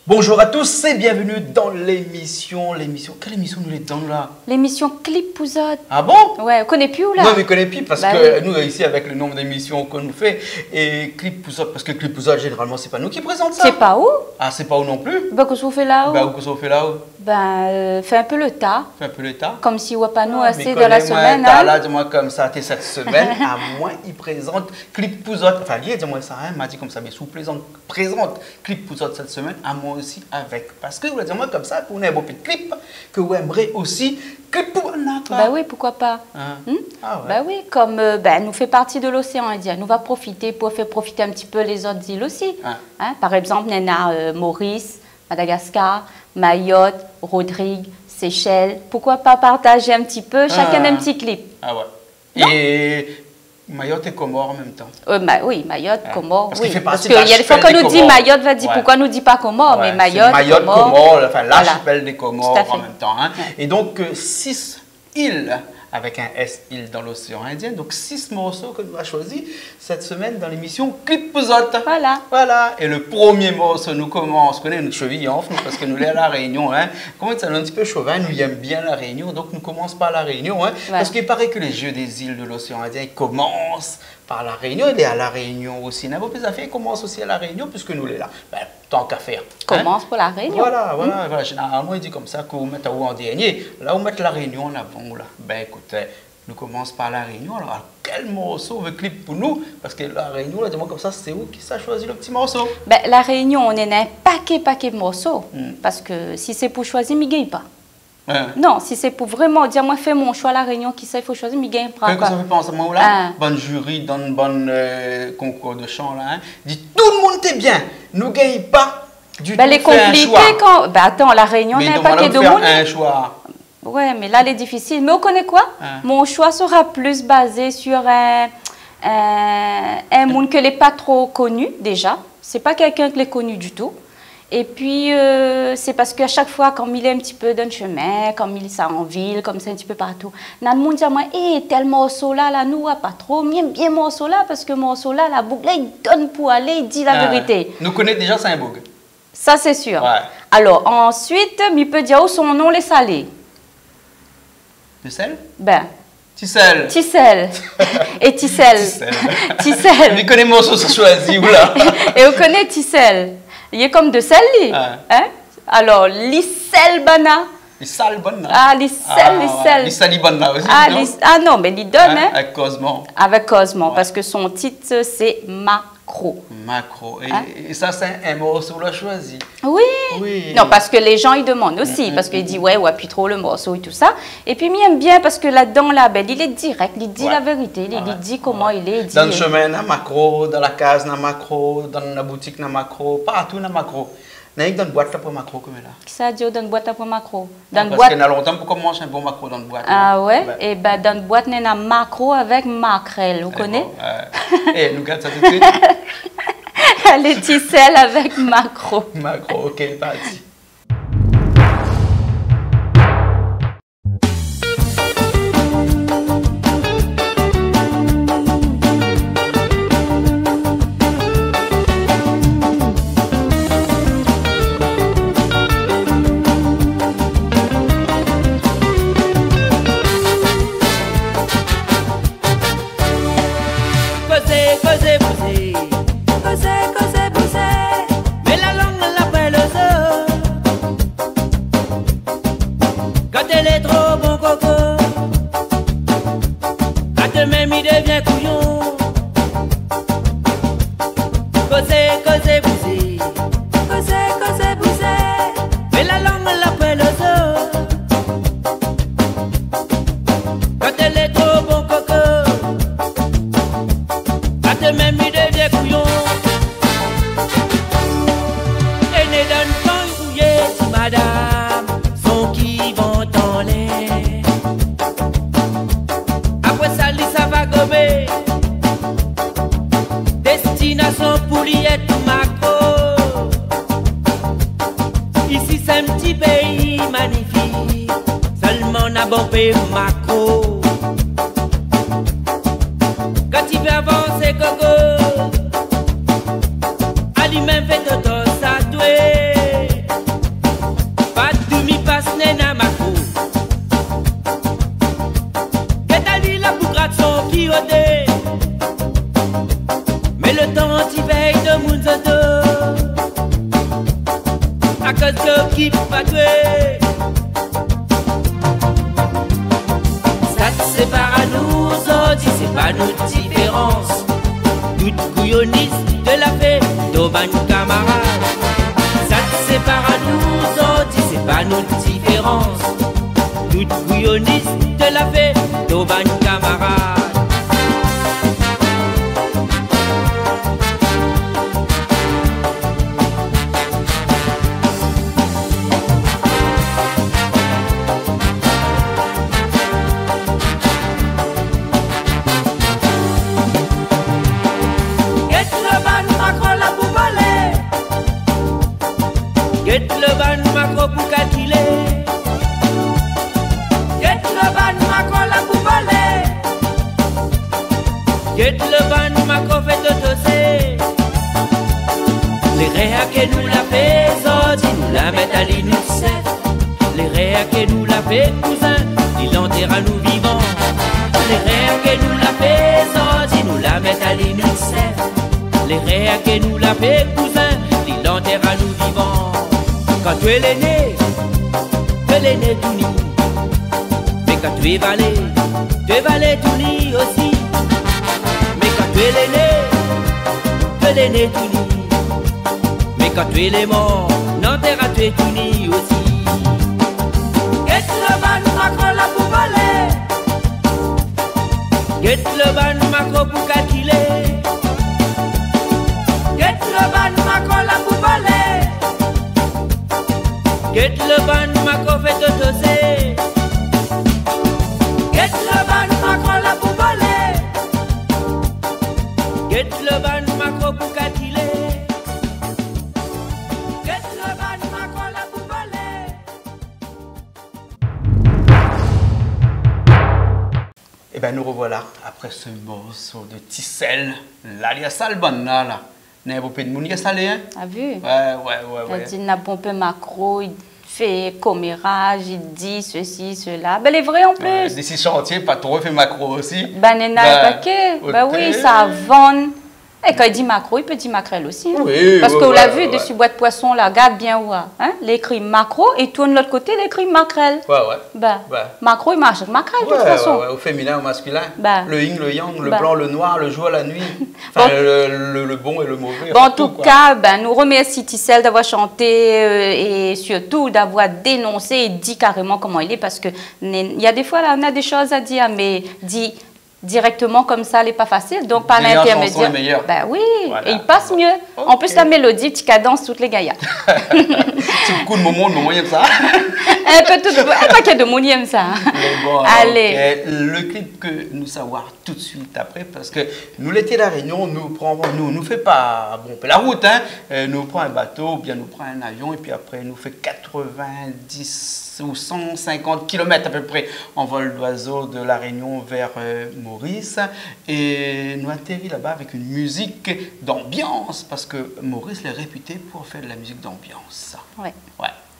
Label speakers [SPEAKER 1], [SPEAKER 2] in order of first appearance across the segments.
[SPEAKER 1] Bonjour à tous et bienvenue dans l'émission. Quelle émission nous les donnons là?
[SPEAKER 2] L'émission Clip Pouzotte.
[SPEAKER 1] Ah bon?
[SPEAKER 2] Ouais, on connaît plus ou là?
[SPEAKER 1] Non, mais on connaît plus parce
[SPEAKER 2] Bah
[SPEAKER 1] que
[SPEAKER 2] oui.
[SPEAKER 1] nous ici avec le nombre d'émissions qu'on nous fait et Clip Pouzotte, parce que Clip Pouzotte généralement c'est pas nous qui présente ça.
[SPEAKER 2] C'est pas où?
[SPEAKER 1] Ah, c'est pas où non plus?
[SPEAKER 2] Ben, qu'est-ce qu'on fait là-haut?
[SPEAKER 1] Bah, où qu'on fait là-haut?
[SPEAKER 2] Fais un peu le tas.
[SPEAKER 1] Fait un peu l'état.
[SPEAKER 2] Comme si on voit pas nous
[SPEAKER 1] Ah,
[SPEAKER 2] assez
[SPEAKER 1] mais
[SPEAKER 2] de la
[SPEAKER 1] connais-moi,
[SPEAKER 2] semaine.
[SPEAKER 1] t'as
[SPEAKER 2] Hein?
[SPEAKER 1] là, dis-moi comme ça, t'es cette semaine, à moins il présente Clip Pouzotte. Enfin, lui, dis-moi ça, hein, m'a dit comme ça, mais sous plaisante, présente Clip Pouzotte cette semaine, à moi aussi avec. Parce que vous dis-moi comme ça, pour un beau petit clip, que vous aimeriez aussi Clip Pouzotte.
[SPEAKER 2] Bah oui, pourquoi pas?
[SPEAKER 1] Hein?
[SPEAKER 2] Hmm?
[SPEAKER 1] Ah ouais.
[SPEAKER 2] Bah oui, comme nous fait partie de l'océan Indien, nous va profiter pour faire profiter un petit peu les autres îles aussi.
[SPEAKER 1] Ah.
[SPEAKER 2] Hein? Par exemple, on a Maurice, Madagascar, Mayotte, Rodrigue, Seychelles. Pourquoi pas partager un petit peu, chacun un petit clip?
[SPEAKER 1] Ah ouais.
[SPEAKER 2] Non?
[SPEAKER 1] Et Mayotte et Comores en même temps.
[SPEAKER 2] Oui, Mayotte, Comores,
[SPEAKER 1] Parce
[SPEAKER 2] oui.
[SPEAKER 1] qu'il fait partie
[SPEAKER 2] Parce qu'il
[SPEAKER 1] de
[SPEAKER 2] y a des fois
[SPEAKER 1] l'archipel
[SPEAKER 2] qu'on nous
[SPEAKER 1] des
[SPEAKER 2] dit
[SPEAKER 1] Comores.
[SPEAKER 2] Mayotte, va dire
[SPEAKER 1] Ouais.
[SPEAKER 2] pourquoi nous dit pas Comores,
[SPEAKER 1] Ouais,
[SPEAKER 2] mais Mayotte,
[SPEAKER 1] c'est Mayotte,
[SPEAKER 2] Comores.
[SPEAKER 1] Comores, enfin
[SPEAKER 2] Voilà.
[SPEAKER 1] l'archipel des Comores
[SPEAKER 2] Tout à fait.
[SPEAKER 1] en même temps. Hein.
[SPEAKER 2] Ouais.
[SPEAKER 1] Et donc 6 îles, avec un S, îles dans l'océan Indien. Donc 6 morceaux que nous avons choisis cette semaine dans l'émission Clip Pouzotte.
[SPEAKER 2] Voilà.
[SPEAKER 1] Voilà. Et le premier morceau, nous commence, on connaît notre cheville en nous, parce que nous sommes à la Réunion. Hein. Comment ça, un petit peu chauvin, nous aimons bien la Réunion, donc nous commençons par la Réunion. Hein,
[SPEAKER 2] Ouais.
[SPEAKER 1] Parce qu'il paraît que les Jeux des îles de l'océan Indien ils commencent par la Réunion. Il est à la Réunion aussi. N'avons plus affaires, commence aussi à la Réunion, puisque nous sommes là. Ben, tant qu'à faire. Hein.
[SPEAKER 2] Commence pour la Réunion.
[SPEAKER 1] Voilà. Généralement, il dit comme ça que vous mettez où en dernier. Là, vous mettez la Réunion en avant. Là. Ben écoutez, nous commençons par la Réunion. Alors, quel morceau veut clip pour nous? Parce que la Réunion, là, dis-moi comme ça, c'est où qui s'est choisi le petit morceau?
[SPEAKER 2] Ben, la Réunion, on est un paquet de morceaux. Parce que si c'est pour choisir, je ne gagne pas.
[SPEAKER 1] Hein.
[SPEAKER 2] Non, si c'est pour vraiment dire, moi, fais mon choix à la Réunion, qui ça, il faut choisir, je ne gagne pas.
[SPEAKER 1] Qu'est-ce que ça fait penser à moi là?
[SPEAKER 2] Ah.
[SPEAKER 1] Bonne jury dans un bon concours de chant là. Hein. Dit tout le monde est bien. Nous gagnons pas du
[SPEAKER 2] Ben,
[SPEAKER 1] tout.
[SPEAKER 2] les
[SPEAKER 1] fait un
[SPEAKER 2] compliqués,
[SPEAKER 1] choix.
[SPEAKER 2] quand. Ben, attends, la Réunion, on
[SPEAKER 1] Mais
[SPEAKER 2] a un
[SPEAKER 1] demande-leur
[SPEAKER 2] paquet
[SPEAKER 1] de
[SPEAKER 2] de
[SPEAKER 1] faire
[SPEAKER 2] monde.
[SPEAKER 1] un choix.
[SPEAKER 2] Ouais, mais là, elle est difficile. Mais on connaît quoi?
[SPEAKER 1] Ah.
[SPEAKER 2] Mon choix sera plus basé sur un monde que n'est pas trop connu déjà. C'est pas quelqu'un que l'est connu du tout. Et puis, c'est parce qu'à chaque fois, quand il est un petit peu d'un chemin, comme il est en ville, comme ça, un petit peu partout, dans le monde dit à moi, tel morceau là, nous, pas trop, bien morceau là, parce que morceau là, la boucle, là, il donne pour aller, il dit la vérité.
[SPEAKER 1] Nous connaissons déjà Saint-Bourg.
[SPEAKER 2] Ça, c'est sûr.
[SPEAKER 1] Ouais.
[SPEAKER 2] Alors, ensuite, il peut dire où son nom, les salés.
[SPEAKER 1] De sel?
[SPEAKER 2] Ben,
[SPEAKER 1] Tissel.
[SPEAKER 2] Tissel. Et Tissel. Tissel.
[SPEAKER 1] Mais connais morceau sur choisi ou là?
[SPEAKER 2] Et on connaît Tissel. Il est comme de sel, lui.
[SPEAKER 1] Ah.
[SPEAKER 2] Hein? Alors, l'Issel Bana.
[SPEAKER 1] Les sales bonnes là.
[SPEAKER 2] Ah, l'Issel, l'Issel.
[SPEAKER 1] Les sali bonnes là aussi.
[SPEAKER 2] Ah,
[SPEAKER 1] non?
[SPEAKER 2] ah non, mais il donne, hein?
[SPEAKER 1] Avec Cosmo.
[SPEAKER 2] Avec Cosmo,
[SPEAKER 1] Ouais.
[SPEAKER 2] parce que son titre, c'est Macro.
[SPEAKER 1] Macro.
[SPEAKER 2] Hein?
[SPEAKER 1] Et ça, c'est un morceau là choisi.
[SPEAKER 2] Oui.
[SPEAKER 1] Oui.
[SPEAKER 2] Non, parce que les gens, ils demandent aussi, parce qu'ils disent, ouais, puis trop le morceau et tout ça. Et puis, il aime bien, parce que là-dedans, là, ben, il est direct, il dit
[SPEAKER 1] Ouais.
[SPEAKER 2] la vérité, il
[SPEAKER 1] Ouais.
[SPEAKER 2] dit comment il est. Il dit,
[SPEAKER 1] Dans le chemin, na macro, dans la case, na macro, dans la boutique, na macro, partout, na macro. N'a dans une boîte là pour macro comme là.
[SPEAKER 2] ça dit dans une boîte pour Macro. Dans une
[SPEAKER 1] Parce
[SPEAKER 2] boîte.
[SPEAKER 1] qu'il y a longtemps pour manger un bon macro dans une boîte.
[SPEAKER 2] Ah ouais?
[SPEAKER 1] Ben,
[SPEAKER 2] Et ben dans une boîte, il y a Macro avec Macrel, vous
[SPEAKER 1] c'est
[SPEAKER 2] connaissez?
[SPEAKER 1] bon. Eh, nous garde ça tout de suite.
[SPEAKER 2] Les Tissel avec Macro.
[SPEAKER 1] Macro, ok, parti.
[SPEAKER 3] Causez, mais la langue l'appelle le quand elle est trop bon coco, quand même il devient couillon. Causez, mais la langue l'appelle le quand elle est trop bon coco, quand même il devient couillon. Et ne donne pas rouillé si madame son qui vont en l'air. Après ça, ça va gober. Destination Pouliette Macro. Ici c'est un petit pays magnifique. Seulement on a bon pays Macro. Quand il veut avancer coco, à lui-même fait toto ça doué. qui va tuer. Ça te sépare à nous autres, c'est pas notre différence. Toute couillonniste de la paix, d'Oban camarade. Ça te sépare à nous autres, c'est pas notre différence. Toute couillonniste de la paix, d'Oban camarade. Get le ban macro pour calculer. Get le ban macro la pour voler. Get le ban macro fait de tosser. Les réa que nous la fait, Zodi nous la mettent à l'inuset. Les réa que nous la fait, cousin, ils l'enterrent à nous vivants. Les réa que nous la fait, Zodi nous la mettent à l'inuset. Les réa que nous la fait, cousin, ils l'enterrent à nous vivants. Quand tu es l'aîné tout ni. Mais quand tu es valet tout ni aussi. Mais quand tu es l'aîné tout ni. Mais quand tu es les morts, non t'es raté tout ni aussi. Get le ban macro la pour voler. Get le ban macro pour calculer. Get le ban macro la pour voler. Get le ban macro fait de doser. Get le ban macro la pour voler. Get le ban macro pour calculer. Get le ban macro la pour voler.
[SPEAKER 1] Et bien nous revoilà après ce morceau de Tissel, l'alias Albana là. N'a pas de monde qui a salé, hein?
[SPEAKER 2] T'as vu?
[SPEAKER 1] Ouais.
[SPEAKER 2] Il dit, n'a pas un peu macro, il fait commérage, il dit ceci, cela. Ben, les vrais en plus.
[SPEAKER 1] D'ici chantier, pas trop fait macro aussi.
[SPEAKER 2] Ben, il y en a un paquet. Ben oui, ça vend. Et quand il dit macro, il peut dire maquerelle aussi. Hein?
[SPEAKER 1] Oui,
[SPEAKER 2] parce qu'on l'a vu dessus boîte poisson, là, regarde bien où. Hein? L'écrit macro et tourne de l'autre côté, l'écrit maquerelle.
[SPEAKER 1] Ouais.
[SPEAKER 2] Ben, macro, il marche maquerelle de toute façon.
[SPEAKER 1] Ouais, au féminin, au masculin.
[SPEAKER 2] Ben,
[SPEAKER 1] le yin, le yang, le blanc, le noir, le jour, la nuit. Enfin, le bon et le mauvais.
[SPEAKER 2] Bon, en tout cas, ben, nous remercions Tissel d'avoir chanté et surtout d'avoir dénoncé et dit carrément comment il est parce que il y a des fois, là, on a des choses à dire, mais dit directement comme ça, elle n'est pas facile. Donc, par l'intermédiaire. Ben oui, voilà. Et il passe mieux. Okay. En plus, la mélodie, tu cadences toutes les gaillards.
[SPEAKER 1] Petit coup de moment, il aime ça.
[SPEAKER 2] Un paquet de monde, il aime ça.
[SPEAKER 1] Bon,
[SPEAKER 2] allez.
[SPEAKER 1] Okay. Le clip que nous savoir tout de suite après, parce que nous, l'été de la Réunion, nous fait pas bon, la route, hein. Nous prenons un bateau, ou bien nous prenons un avion, et puis après, nous fait 90 ou 150 km à peu près en vol d'oiseau de la Réunion vers Maurice. Et nous atterrit là-bas avec une musique d'ambiance, parce que Maurice est réputé pour faire de la musique d'ambiance.
[SPEAKER 2] Ouais.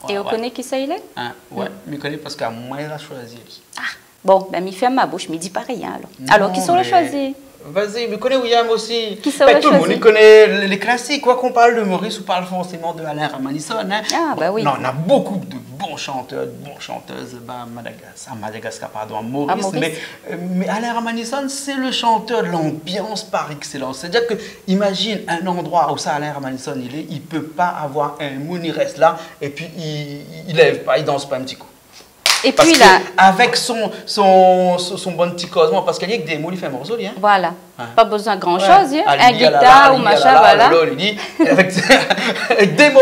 [SPEAKER 2] Et on connaît qui ça il est?
[SPEAKER 1] Hein, ouais, je connais parce qu'à moi, il a choisi.
[SPEAKER 2] Ah, bon, ben, il ferme ma bouche, mais il dit pas rien alors. Non, alors, qui sont les choisis?
[SPEAKER 1] Vas-y, je connais William aussi.
[SPEAKER 2] Qui sont les
[SPEAKER 1] tout le monde connaît les classiques. Quoi qu'on parle de Maurice, on parle forcément de Alain Ramanisson. Hein.
[SPEAKER 2] Ah, bah oui.
[SPEAKER 1] Non, on a beaucoup de bons chanteurs, de bonnes chanteuses à Madagascar, pardon, à Maurice. Mais Alain Ramanisson, c'est le chanteur de l'ambiance par excellence. C'est-à-dire que, imagine un endroit où ça, Alain Ramanisson, il ne peut pas avoir un moon, il reste là, et puis il lève pas, il danse pas un petit coup.
[SPEAKER 2] Et
[SPEAKER 1] parce
[SPEAKER 2] puis
[SPEAKER 1] que
[SPEAKER 2] là,
[SPEAKER 1] avec son bon petit cosmo, parce qu'il y a que des mots, il fait un morceau, hein.
[SPEAKER 2] Voilà, pas besoin de grand chose,
[SPEAKER 1] hein.
[SPEAKER 2] un guitare ou machin, voilà.
[SPEAKER 1] Il dit, avec des mots,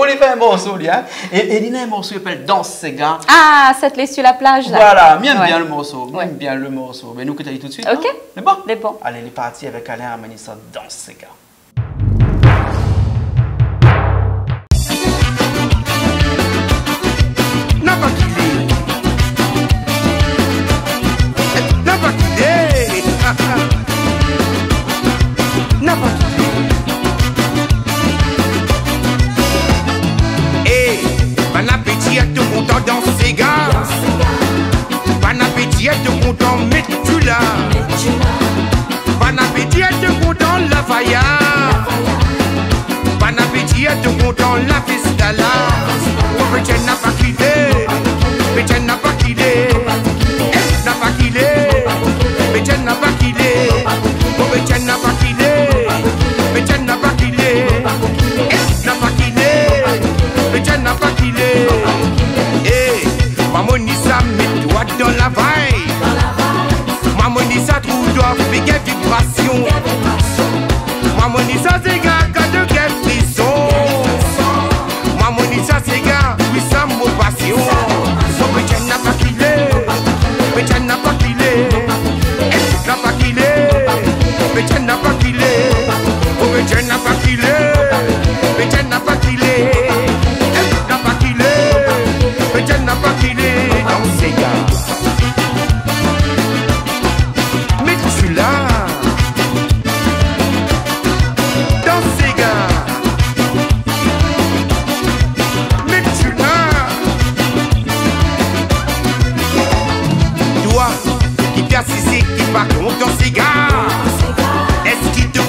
[SPEAKER 1] il fait un morceau, hein. Et il a un morceau qui s'appelle Danse ces gars.
[SPEAKER 2] Ah, cette laisse sur la plage, là.
[SPEAKER 1] Voilà, bien le morceau, bien le morceau. Mais nous, que tu as dit tout de suite,
[SPEAKER 2] ok.
[SPEAKER 1] C'est bon?
[SPEAKER 2] C'est bon.
[SPEAKER 1] Allez, il est parti avec Alain Ramanisson, Danse ces gars.
[SPEAKER 4] Bon appétit, tout content, la fiscala.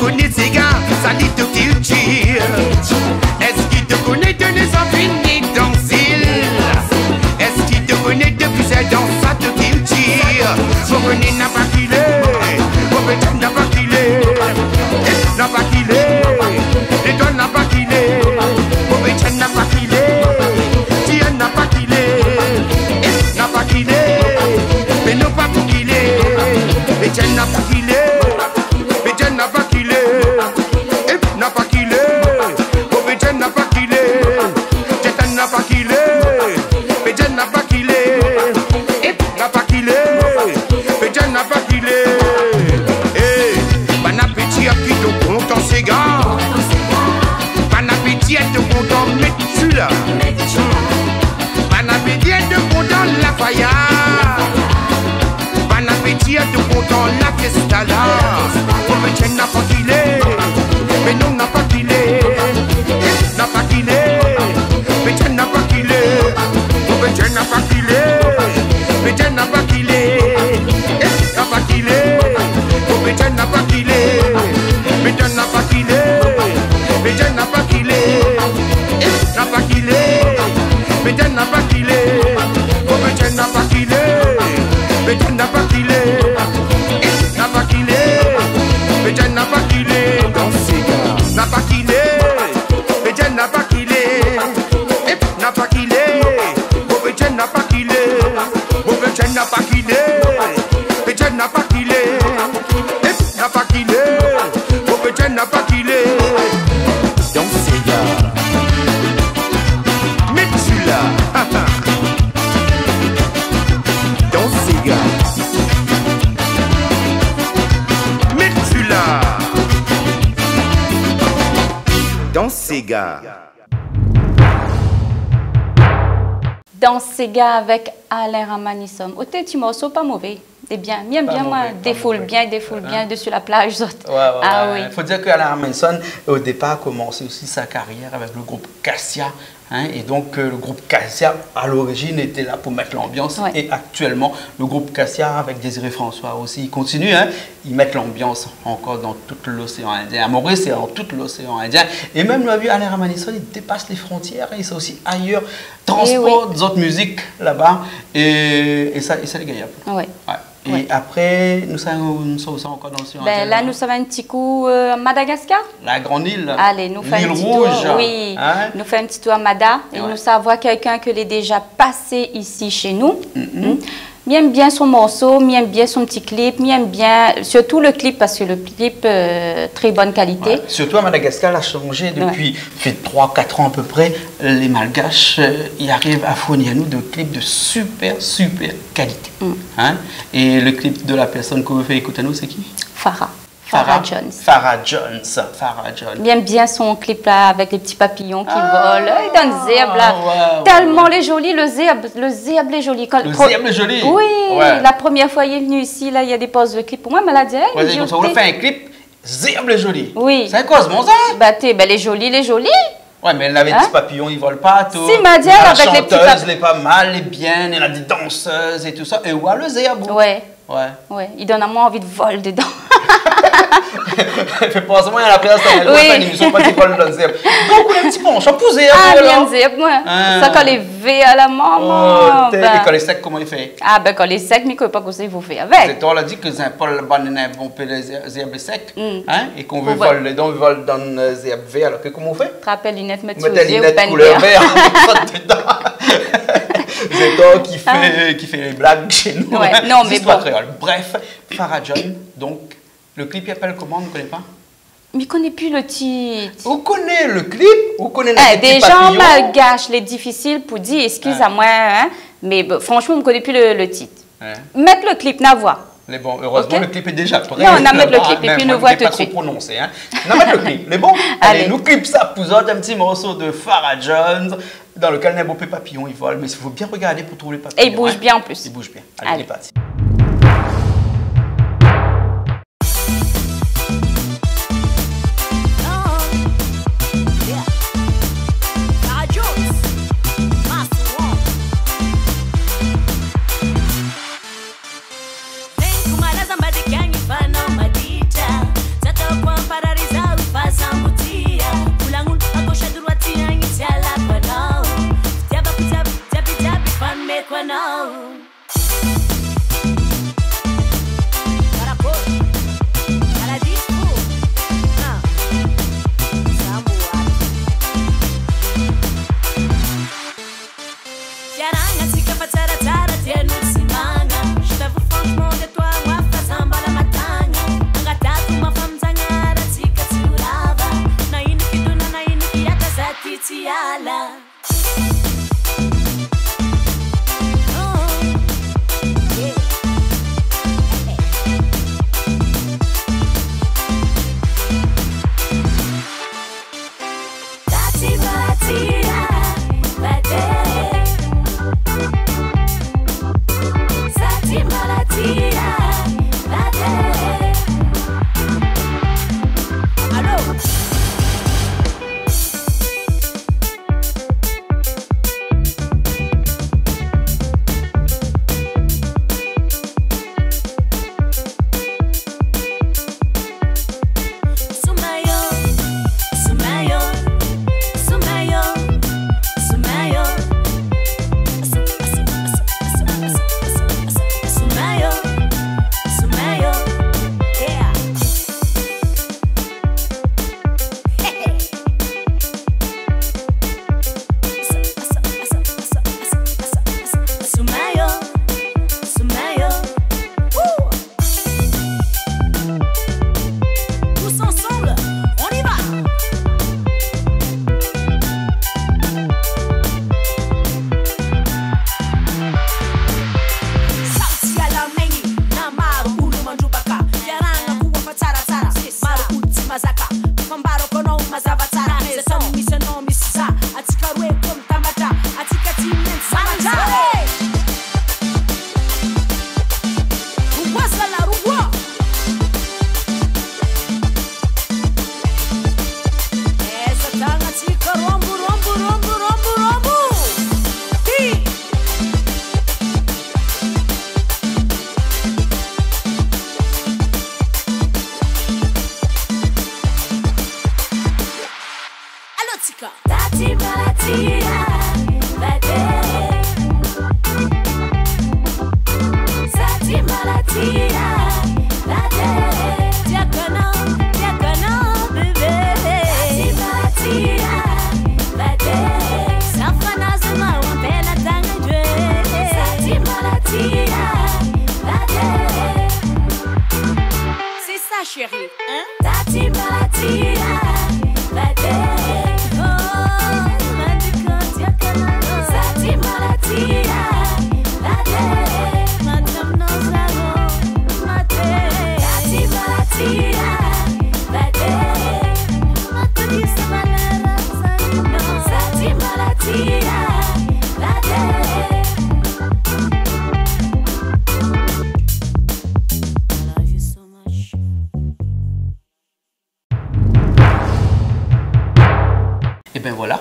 [SPEAKER 4] connaît Sega, ça dit de culture? Est-ce qu'il te connaît de naissance unie dans l'île? Est-ce qu'il te connaît depuis ses dans sa de culture? Vous connaissez n'a pas qu'il est, vous connaissez n'a pas qu'il est, n'a pas qu'il est, les doigts n'a pas qu'il est, vous connaissez n'a pas qu'il est, Dieu n'a pas qu'il est, n'a pas qu'il est, mais non pas pour qu'il est, mais Dieu n'a pas qu'il est. N'a pas qu'il est, n'a pas qu'il est, Obédian n'a pas qu'il est, Jetan n'a pas qu'il est, Bédian n'a pas qu'il est, n'a pas qu'il est, Bédian n'a pas qu'il est. Eh, bon appétit à qui te content c'est gars, bon appétit à te content mettre là, bon appétit à te content la faïa, bon appétit à te content la fiesta là. Obédian n'a pas qu'il est, mais non n'a pas qu'il est, n'a pas qu'il est, Obédian n'a pas qu'il est, Obédian n'a pas qu'il est, Obédian n'a pas qu'il est, n'a pas qu'il est, Obédian n'a pas qu'il est, Obédian n'a pas qu'il est, Obédian n'a pas qu'il est, n'a pas qu'il est, Obédian n'a pas qu'il est, Obédian n'a pas qu'il est, Obédian n'a pas qu'il est. Bédian n'a pas qu'il est dans ses gars, n'a pas qu'il est, Bédian n'a pas qu'il est, n'a pas qu'il est, Bédian n'a pas qu'il est, Bédian n'a pas qu'il est, Bédian n'a pas qu'il est, n'a pas qu'il est, Bédian n'a pas qu'il est dans ses gars. Mais tu l'as, dans ses gars. Dans Sega.
[SPEAKER 2] Dans Sega avec Alain Ramanisson. Au petit morceau, pas mauvais. C'est bien. Bien, moi, défoule bien dessus la plage.
[SPEAKER 1] Ouais,
[SPEAKER 2] ah oui.
[SPEAKER 1] Il faut dire qu'Alain Ramanisson, au départ, a commencé aussi sa carrière avec le groupe Cassia. Hein, et donc, le groupe Cassia, à l'origine, était là pour mettre l'ambiance. Ouais. Et actuellement, le groupe Cassia, avec Désiré François aussi, il continue. Hein, ils mettent l'ambiance encore dans tout l'océan Indien. À Maurice, c'est dans tout l'océan Indien. Et même, on a vu Alain Ramanisson, il dépasse les frontières. Hein, il s'est aussi ailleurs, transporte d'autres musiques là-bas. Et ça les gagne.
[SPEAKER 2] Ouais.
[SPEAKER 1] Ouais. Et ouais. Après, nous sommes encore dans l'océan Indien.
[SPEAKER 2] Là, nous sommes un petit coup à Madagascar.
[SPEAKER 1] La grande île.
[SPEAKER 2] Allez, nous faisons un petit
[SPEAKER 1] rouge.
[SPEAKER 2] Tour. Oui,
[SPEAKER 1] hein?
[SPEAKER 2] Nous faisons un petit tour à Mada. Et nous savons quelqu'un qui est déjà passé ici chez nous. M'aime bien son morceau, m'aime bien son petit clip, m'aime bien, surtout le clip parce que le clip, très bonne qualité. Ouais.
[SPEAKER 1] Surtout à Madagascar, il a changé depuis 3-4 ans à peu près. Les Malgaches, ils arrivent à fournir à nous des clips de super qualité. Hein? Et le clip de la personne qu'on veut faire écouter à nous, c'est qui? Farah Jones. Farah Jones.
[SPEAKER 2] J'aime bien son clip là avec les petits papillons qui volent. Il donne zèbre là. Tellement les jolis, le zèbre est joli.
[SPEAKER 1] Le zèbre est joli.
[SPEAKER 2] Oui, la première fois il est venu ici, là il y a des pauses de clip. Pour moi, elle m'a dit.
[SPEAKER 1] Ouais, comme ça, on fait un clip, zèbre est joli.
[SPEAKER 2] Oui.
[SPEAKER 1] C'est quoi ce bon ça?
[SPEAKER 2] Bah, les jolis.
[SPEAKER 1] Ouais, mais elle avait des petits papillons, ils volent pas tout.
[SPEAKER 2] Si, m'a dit avec les petits papillons.
[SPEAKER 1] Elle est pas mal, elle est bien, elle a des danseuses et tout ça. Et ouais, le zèbre.
[SPEAKER 2] Ouais. Il donne à moi envie de voler dedans.
[SPEAKER 1] Fait pas seulement à la place de une émission pas qui parle de zèbre. Donc on a un petit penchant pour zèbre.
[SPEAKER 2] Ah, bien zèbre, moi. Ça quand les V à la maman.
[SPEAKER 1] Et quand les secs, comment il fait?
[SPEAKER 2] Ah, ben quand les secs, mais ne pas qu'on sait vous faire avec.
[SPEAKER 1] C'est toi, on a dit que Saint-Paul bon peut les zèbres secs. Hein? Et qu'on veut voler dedans, on vole dans le zèbre vert. Alors que comment on fait?
[SPEAKER 2] Tu rappelles lunettes, mettre
[SPEAKER 1] des lunettes couleur vert. C'est toi qui fait les blagues chez nous.
[SPEAKER 2] Ouais,
[SPEAKER 1] hein?
[SPEAKER 2] Non, mais bon.
[SPEAKER 1] Bref, Farah Jones, donc. Le clip, il s'appelle comment? On ne connaît pas?
[SPEAKER 2] Mais je ne connais plus le titre.
[SPEAKER 1] On connaît le clip? On connaît
[SPEAKER 2] des gens malgaches, les difficiles pour dire, excuse-moi, hein, mais franchement, on ne connaît plus le titre. Mettre le clip, n'a voix.
[SPEAKER 1] Mais bon, heureusement, le clip est déjà prêt.
[SPEAKER 2] Non, on a mettre le clip et puis nous voit tout de suite.
[SPEAKER 1] Pas trop prononcé, hein. On a mettre le clip. Mais bon, allez, nous clip ça pour un petit morceau de Farah Jones dans lequel n'a pas papillon, il vole. Mais il faut bien regarder pour trouver les papillons.
[SPEAKER 2] Et il bouge bien en plus.
[SPEAKER 1] Il bouge bien. Allez, il est parti.
[SPEAKER 5] Para Madagascar. Tati Malatia, Sati Malatia, Diakono, bébé. Tati Malatia, Safana Zuma, on fait la tangue. Sati Malatia, c'est ça, chérie, hein? Tati Malatia,
[SPEAKER 1] Et bien voilà,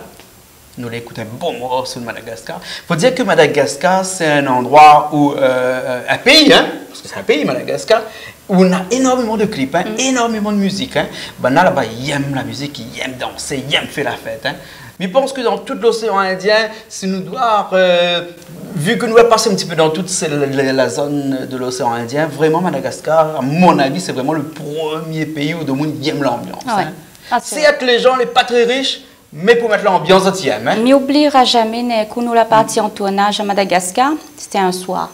[SPEAKER 1] nous allons écouter un bon morceau de Madagascar. Il faut dire que Madagascar, c'est un endroit où, un pays, hein, parce que c'est un pays, Madagascar, où on a énormément de clips, hein, énormément de musique. Hein. Ben là-bas, ils aiment la musique, ils aiment danser, ils aiment faire la fête. Hein. Mais je pense que dans tout l'océan Indien, si nous devons, vu que nous avons passé un petit peu dans toute la zone de l'océan Indien, vraiment Madagascar, à mon avis, c'est vraiment le premier pays où le monde aime l'ambiance.
[SPEAKER 2] Ouais.
[SPEAKER 1] Hein.
[SPEAKER 2] Ah,
[SPEAKER 1] c'est que les gens, les pas très riches, mais pour mettre l'ambiance entière. Hein.
[SPEAKER 2] Mais n'oubliera jamais quand nous la partie en tournage à Madagascar, c'était un soir.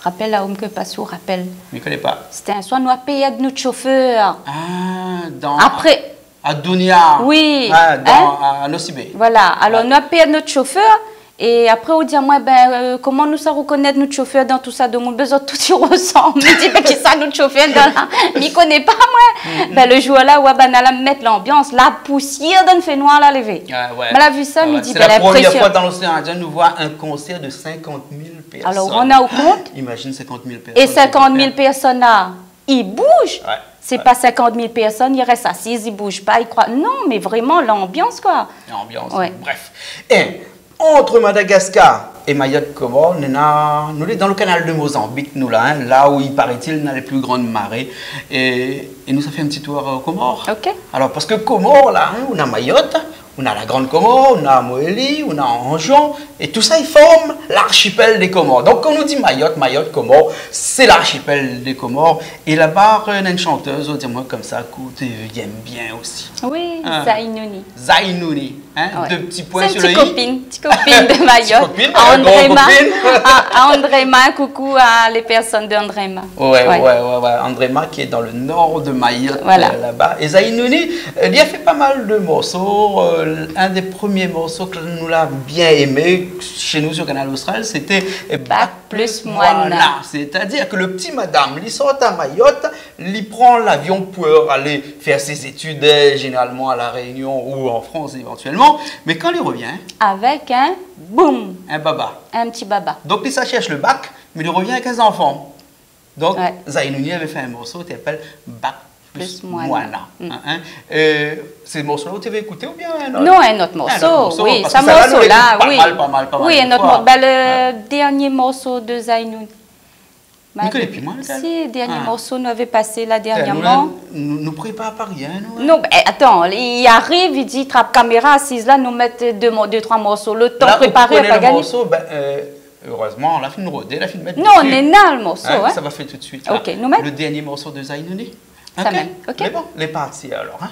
[SPEAKER 2] Rappelle là où que Passou rappelle.
[SPEAKER 1] Je ne connais pas.
[SPEAKER 2] C'était un soir, nous avons payé de notre chauffeur.
[SPEAKER 1] Ah, dans.
[SPEAKER 2] Après.
[SPEAKER 1] À Dunia.
[SPEAKER 2] Oui.
[SPEAKER 1] Ah, à Nosibé.
[SPEAKER 2] Voilà. Alors, nous avons payé de notre chauffeur. Et après, on dit à moi, comment nous savons reconnaître notre chauffeur dans tout ça, de mon besoin, tout y ressemble. Je dis, qui ça, notre chauffeur dans là? Je ne connais pas, moi. Le jour là, on va mettre l'ambiance, la poussière d'un fait noir là, levé.
[SPEAKER 1] Ah, ouais.
[SPEAKER 2] Mais la vu ça, me dit,
[SPEAKER 1] c'est la première fois dans l'océan Indien, nous voyons un concert de 50 000 personnes.
[SPEAKER 2] Alors, on a au compte.
[SPEAKER 1] Imagine 50 000 personnes.
[SPEAKER 2] Et 50 000 personnes là, ils bougent.
[SPEAKER 1] Ouais.
[SPEAKER 2] C'est pas 50 000 personnes, ils restent assis, ils bougent pas, ils croient. Non, mais vraiment, l'ambiance, quoi.
[SPEAKER 1] L'ambiance,
[SPEAKER 2] ouais.
[SPEAKER 1] Bref. Et entre Madagascar et Mayotte, Comores, nous sommes dans le canal de Mozambique, nous là, hein, là où il paraît-il a les plus grandes marées. Et nous, ça fait un petit tour aux Comores.
[SPEAKER 2] Ok.
[SPEAKER 1] Alors, parce que Comores, là, hein, on a Mayotte, on a la Grande Comore, on a Moélie, on a Anjouan, et tout ça, ils forment l'archipel des Comores. Donc, quand on nous dit Mayotte, Comores, c'est l'archipel des Comores. Et là-bas, on a une chanteuse, dis-moi comme ça, que j'aime bien aussi.
[SPEAKER 2] Oui, Zainouni.
[SPEAKER 1] Zainouni, hein,
[SPEAKER 2] ouais.
[SPEAKER 1] Deux petits points sur le i.
[SPEAKER 2] Petite copine de Mayotte.
[SPEAKER 1] Copine,
[SPEAKER 2] à Andréma, coucou à les personnes d'Andréma.
[SPEAKER 1] Ouais. Andréma qui est dans le nord de Mayotte,
[SPEAKER 2] voilà.
[SPEAKER 1] Là-bas. Et Zainouni, il a fait pas mal de morceaux. Un des premiers morceaux que nous l'a bien aimé chez nous sur Canal Austral, c'était
[SPEAKER 2] Bac plus Moana.
[SPEAKER 1] C'est-à-dire que le petit madame, il sort à Mayotte, il prend l'avion pour aller faire ses études, généralement à La Réunion ou en France éventuellement. Mais quand il revient...
[SPEAKER 2] Avec un boum.
[SPEAKER 1] Un baba.
[SPEAKER 2] Un petit baba.
[SPEAKER 1] Donc il cherche le bac, mais il revient avec un enfant. Donc
[SPEAKER 2] ouais.
[SPEAKER 1] Zainouni avait fait un morceau qui s'appelle Bac plus Moana. C'est le morceau-là où tu veux écouter ou bien un autre?
[SPEAKER 2] Non, un autre morceau. Oui, ce morceau-là, oui. Pas mal. Oui, un autre morceau. Le dernier morceau de Zainouni.
[SPEAKER 1] Ne connais plus moi,
[SPEAKER 2] si, le dernier morceau nous avait passé là dernièrement.
[SPEAKER 1] Nous prépare pas rien, nous.
[SPEAKER 2] Non, attends, il arrive, il dit, trappe caméra, assise là, nous mettre deux, trois morceaux. Le temps préparé, pas gagné.
[SPEAKER 1] Heureusement, la fin de roder, la fin de mettre.
[SPEAKER 2] Non, on est là le morceau. Hein?
[SPEAKER 1] Ça va faire tout de suite.
[SPEAKER 2] Ok, nous mettons.
[SPEAKER 1] Le dernier morceau de Zainouni.
[SPEAKER 2] Ça même. Ok.
[SPEAKER 1] Mais bon, les parties alors. Hein?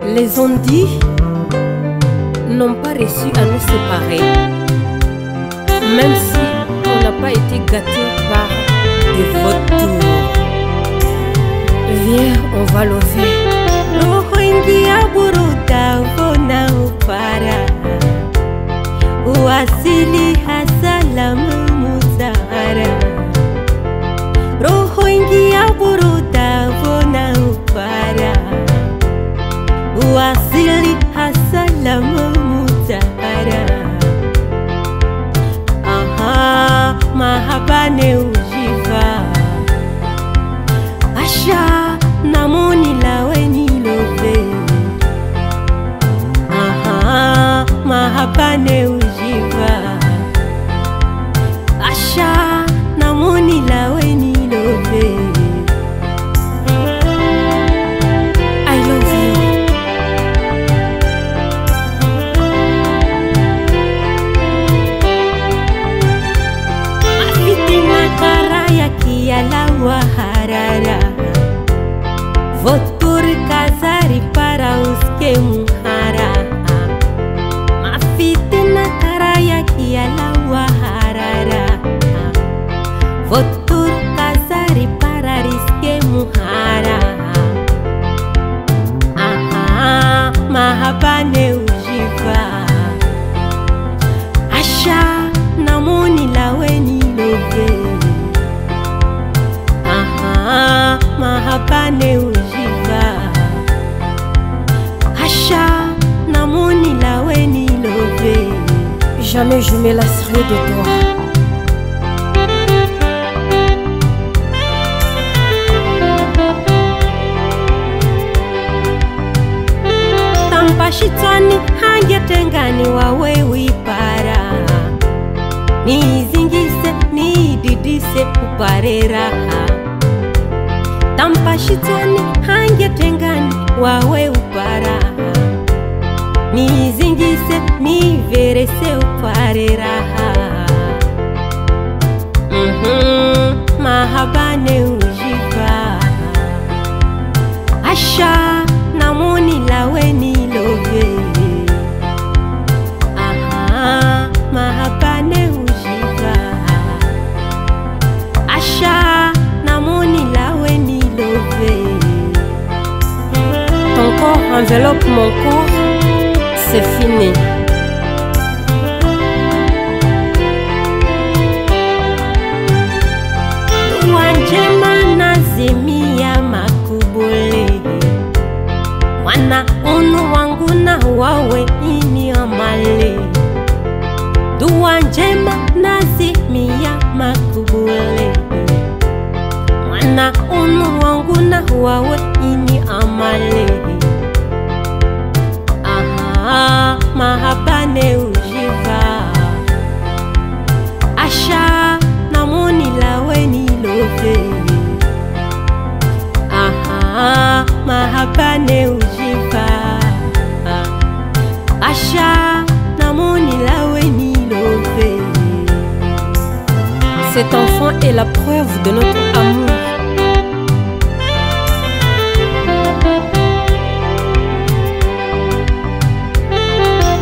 [SPEAKER 6] Les ondits n'ont pas réussi à nous séparer, même si on n'a pas été gâtés par des vautours. Viens, on va lever. Rohingyia buruta vona upara Uasili hasalamu muzara Rohingyia buruta vona upara Uasili hasalamu muzara Aha, mahabane ujiva Asha, namoni laweni love Aha, mahabane ujiva Asha, namoni laweni love Votur kazari para uske muhara mafitina karaya kiala waharara Votur kazari para riske muhara mahabane ujiva Asha namoni laweni love mahabane ujiva Asha namoni laweni love Jamais je me lasserai de toi Tampashitwani hangetengani wawe wipara Nizingise nididise uparera Tampashitwani hangetengani wawe upara Nizingise niverese uparera Mahabane ujiva Asha namoni laweni love mahabane ujiva Asha namoni laweni love Ton corps enveloppe mon corps C'est fini Wanjema nazimia makubule Mwana unu wangu na wawe ini amale Dua njema nazimia makubule Mwana unu wangu na wawe ini amale Mahabane ujiva Asha namoni laweni love Mahabane ujiva Asha namoni laweni love Cet enfant est la preuve de notre amour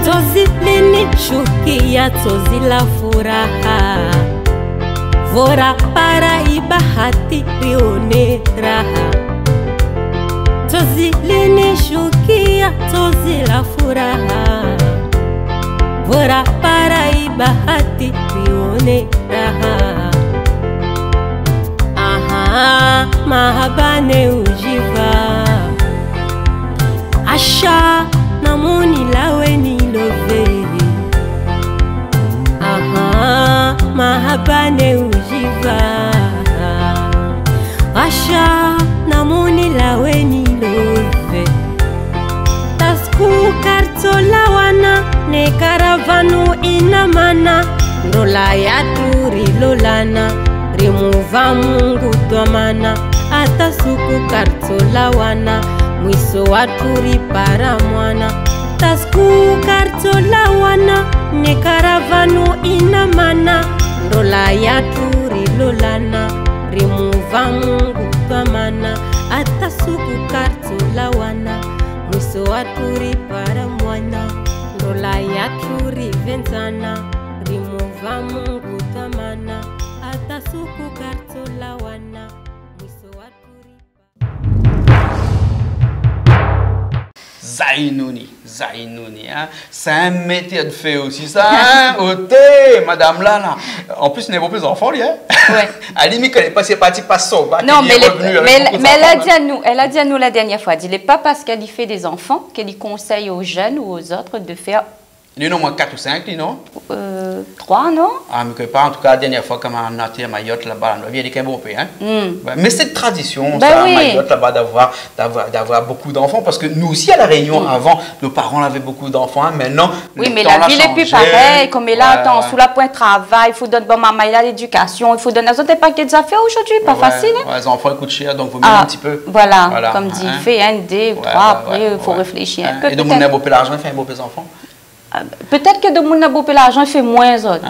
[SPEAKER 6] Tozi lini shukia tozi la furaha Vora para ibahati rione raha Tozi lini shukia tozi la furaha Vora para ibahati rione raha Mahabane ujiva Asha namoni laweni love Mahabane ujiva Asha namoni laweni love Tasku kartola wana ne karavanu inamana Ndola ya turi lolana Rimuva mungu twamana Ata suku kartola wana Mwiso waturi para mwana Tasku kartola wana Ne karavanu inamana Ndola ya turi lolana Rimuva mungu twamana Ata suku kartola wana Mwiso waturi para mwana Ndola ya turi venzana Rimuva mungu twamana Ata suku kartola wana Mwiso waturi
[SPEAKER 1] Zainouni, hein? C'est un métier de fait aussi, ça, hein? Ôtez, madame là. En plus, n'est pas plus enfant, lui, hein?
[SPEAKER 2] Ouais.
[SPEAKER 1] À la limite, elle est passée partie pas ça.
[SPEAKER 2] Non, mais elle a dit à nous la dernière fois, il n'est pas parce qu'elle y fait des enfants qu'elle conseille aux jeunes ou aux autres de faire.
[SPEAKER 1] Il y en a moins 4 ou 5, non?
[SPEAKER 2] 3, non?
[SPEAKER 1] Ah, mais que pas, en tout cas, la dernière fois, comme on a été à Mayotte, là-bas, on a vu des Cambopés, hein? Mais c'est une tradition, ça, à Mayotte, là-bas, d'avoir beaucoup d'enfants, parce que nous aussi, à La Réunion, avant, nos parents avaient beaucoup d'enfants, hein, maintenant,
[SPEAKER 2] oui, mais la ville est plus pareille, comme là, sous la pointe travail, il faut donner maman l'éducation, il faut donner les autres paquets d'affaires aujourd'hui, pas facile, hein?
[SPEAKER 1] Les enfants coûtent cher, donc il faut mieux un petit peu.
[SPEAKER 2] Voilà, comme dit, fait un, deux, trois, après, il faut réfléchir un peu.
[SPEAKER 1] Et donc, on a beaucoup l'argent, il fait un beau peu d'enfants.
[SPEAKER 2] Peut-être que de mon abopé l'argent fait moins autre.